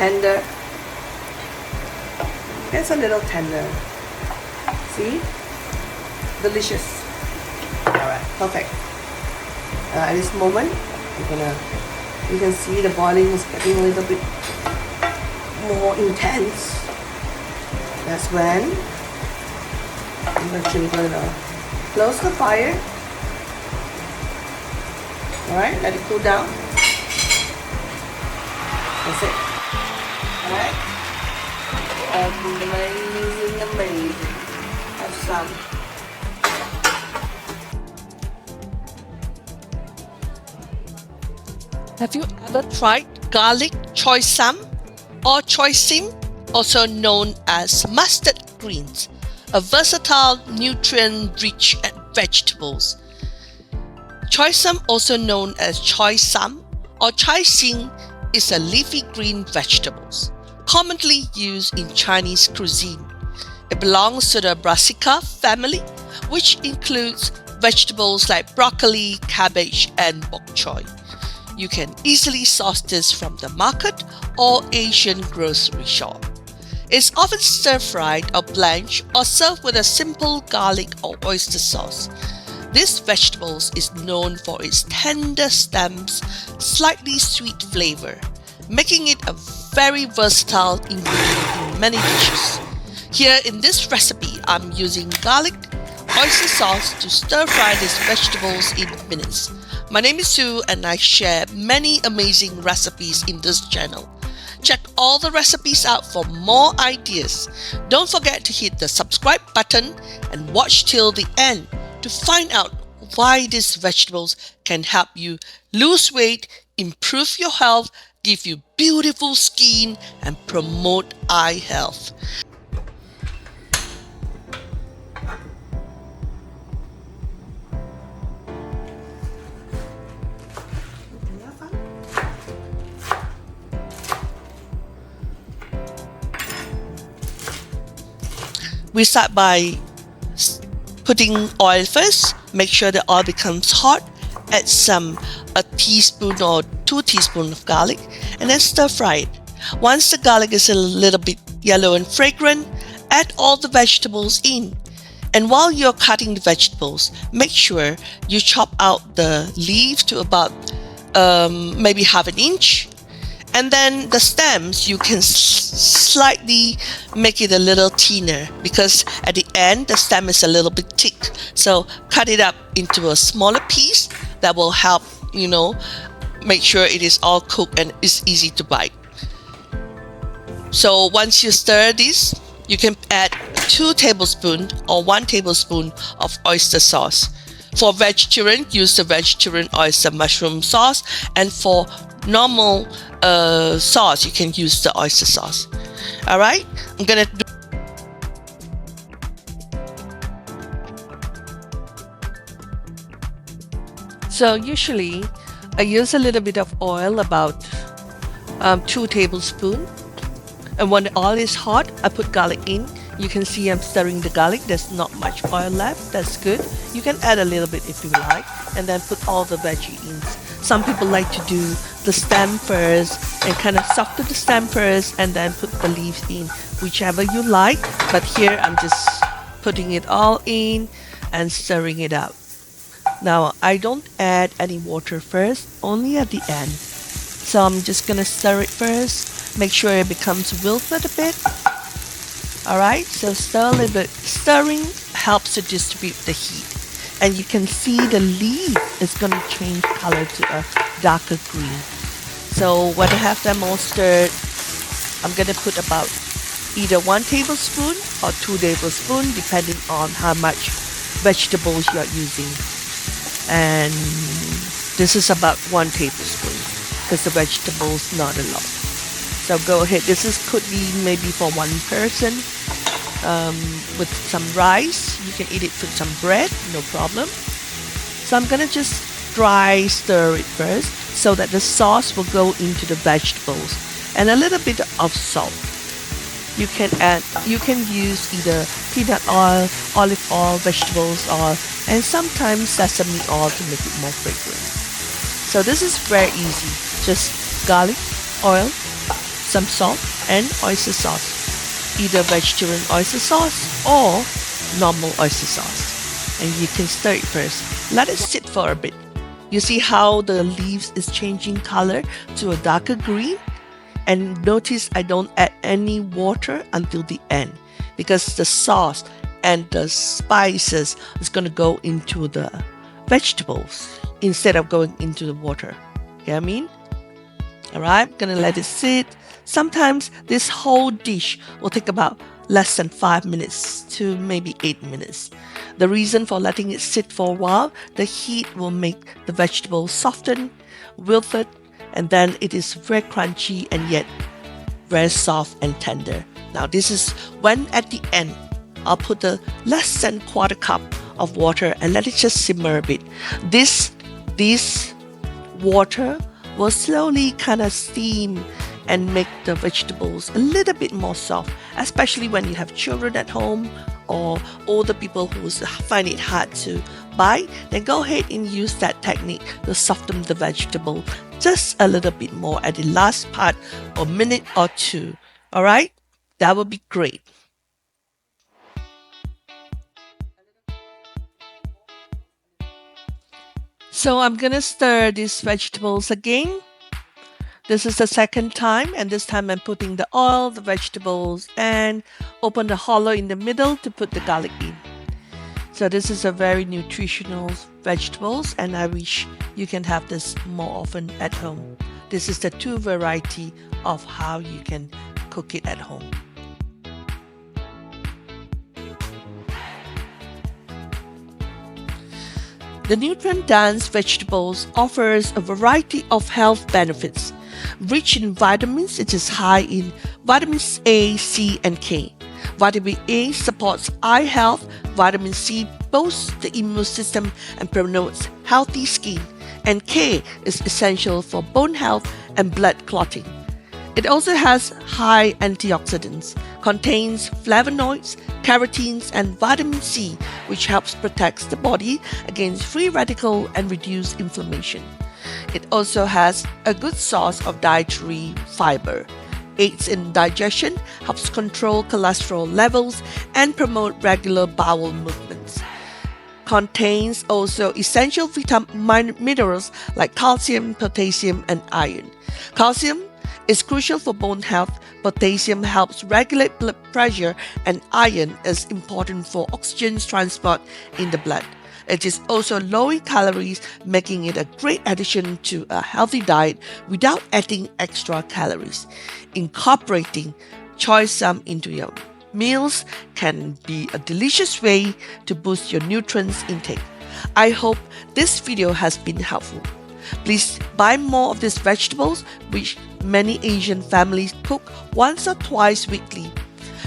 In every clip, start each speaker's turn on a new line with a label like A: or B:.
A: tender. It's a little tender. See? Delicious. Alright, perfect. At this moment, you can see the boiling is getting a little bit more intense. That's when I'm actually going to close the fire. Alright, let it cool down. That's it. Alright. Amazing, amazing. Have some.
B: Have you ever tried garlic choy sam or choy sim, also known as mustard greens, a versatile nutrient-rich vegetables? Choy sam, also known as choy sam or choy sim, is a leafy green vegetables commonly used in Chinese cuisine. It belongs to the Brassica family, which includes vegetables like broccoli, cabbage, and bok choy. You can easily source this from the market or Asian grocery shop. It's often stir-fried or blanched or served with a simple garlic or oyster sauce. This vegetable is known for its tender stems, slightly sweet flavor, making it a very versatile ingredient in many dishes. Here in this recipe, I'm using garlic oyster sauce to stir-fry these vegetables in minutes. My name is Sue and I share many amazing recipes in this channel. Check all the recipes out for more ideas. Don't forget to hit the subscribe button and watch till the end to find out why these vegetables can help you lose weight, improve your health, give you beautiful skin, and promote eye health. We start by putting oil first. Make sure the oil becomes hot. Add a teaspoon or 2 teaspoons of garlic and then stir fry it. Once the garlic is a little bit yellow and fragrant, add all the vegetables in. And while you're cutting the vegetables, make sure you chop out the leaves to about maybe half an inch. And then the stems, you can slightly make it a little thinner because at the end, the stem is a little bit thick. So cut it up into a smaller piece that will help, make sure it is all cooked and it's easy to bite. So once you stir this, you can add 2 tablespoons or 1 tablespoon of oyster sauce. For vegetarian, use the vegetarian oyster mushroom sauce, and for normal sauce, you can use the oyster sauce. Alright, I'm gonna do. So usually I use a little bit of oil, about 2 tablespoons, and when the oil is hot, I put garlic in. You can see I'm stirring the garlic. There's not much oil left. That's good. You can add a little bit if you like, and then put all the veggie in. Some people like to do the stem first and kind of soften the stem first and then put the leaves in, whichever you like. But here I'm just putting it all in and stirring it up. Now I don't add any water first, only at the end. So I'm just gonna stir it first, make sure it becomes wilted a bit. Alright, so stir a little bit. Stirring helps to distribute the heat. And you can see the leaf is going to change color to a darker green. So when I have them all stirred, I'm going to put about either 1 tablespoon or 2 tablespoons, depending on how much vegetables you are using. And this is about 1 tablespoon because the vegetables not a lot. So go ahead. Could be maybe for 1 person. With some rice, you can eat it with some bread, no problem. So I'm gonna just dry stir it first so that the sauce will go into the vegetables, and a little bit of salt. You can use either peanut oil, olive oil, vegetables oil, and sometimes sesame oil to make it more fragrant. So this is very easy. Just garlic, oil, some salt and oyster sauce, either vegetarian oyster sauce or normal oyster sauce. And you can stir it first. Let it sit for a bit. You see how the leaves is changing color to a darker green? And notice I don't add any water until the end because the sauce and the spices is going to go into the vegetables instead of going into the water. You know what I mean? Alright, gonna let it sit. Sometimes this whole dish will take about less than 5 minutes to maybe 8 minutes. The reason for letting it sit for a while, the heat will make the vegetable soften, wilted, and then it is very crunchy and yet very soft and tender. Now this is when at the end, I'll put the less than quarter cup of water and let it just simmer a bit. This water will slowly kind of steam and make the vegetables a little bit more soft, especially when you have children at home or older people who find it hard to bite. Then go ahead and use that technique to soften the vegetable just a little bit more at the last part or minute or two. Alright, that would be great. So I'm gonna stir these vegetables again. This is the second time, and this time I'm putting the oil, the vegetables, and open the hollow in the middle to put the garlic in. So this is a very nutritional vegetables, and I wish you can have this more often at home. This is the two variety of how you can cook it at home. The nutrient-dense vegetables offers a variety of health benefits. Rich in vitamins, it is high in vitamins A, C, and K. Vitamin A supports eye health, vitamin C boosts the immune system and promotes healthy skin, and K is essential for bone health and blood clotting. It also has high antioxidants, contains flavonoids, carotenes, and vitamin C, which helps protect the body against free radical and reduce inflammation. It also has a good source of dietary fiber, aids in digestion, helps control cholesterol levels, and promote regular bowel movements. Contains also essential minerals like calcium, potassium, and iron. Calcium is crucial for bone health, potassium helps regulate blood pressure, and iron is important for oxygen transport in the blood. It is also low in calories, making it a great addition to a healthy diet without adding extra calories. Incorporating choy into your meals can be a delicious way to boost your nutrients intake. I hope this video has been helpful. Please buy more of these vegetables, which many Asian families cook once or twice weekly.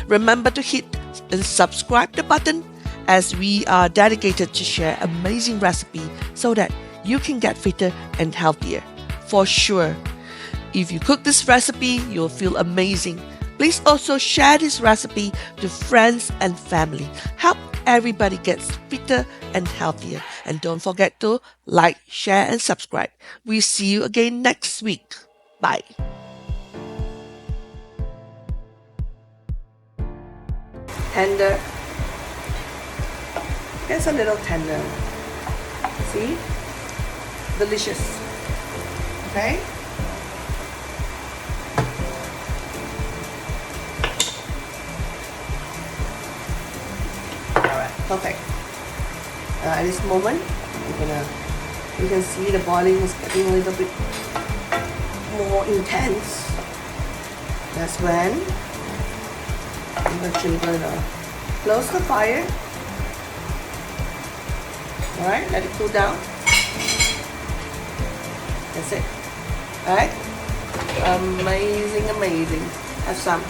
B: Remember to hit and subscribe the button, as we are dedicated to share amazing recipe so that you can get fitter and healthier. For sure, if you cook this recipe, you'll feel amazing. Please also share this recipe to friends and family. Help everybody get fitter and healthier. And don't forget to like, share, and subscribe. We'll see you again next week. Bye.
A: Tender. It's a little tender. See? Delicious. Okay? Alright, perfect. At this moment, you can see the boiling is getting a little bit more intense. That's when I'm actually going to close the fire. Alright, let it cool down. That's it. Alright? Amazing, amazing. Have some.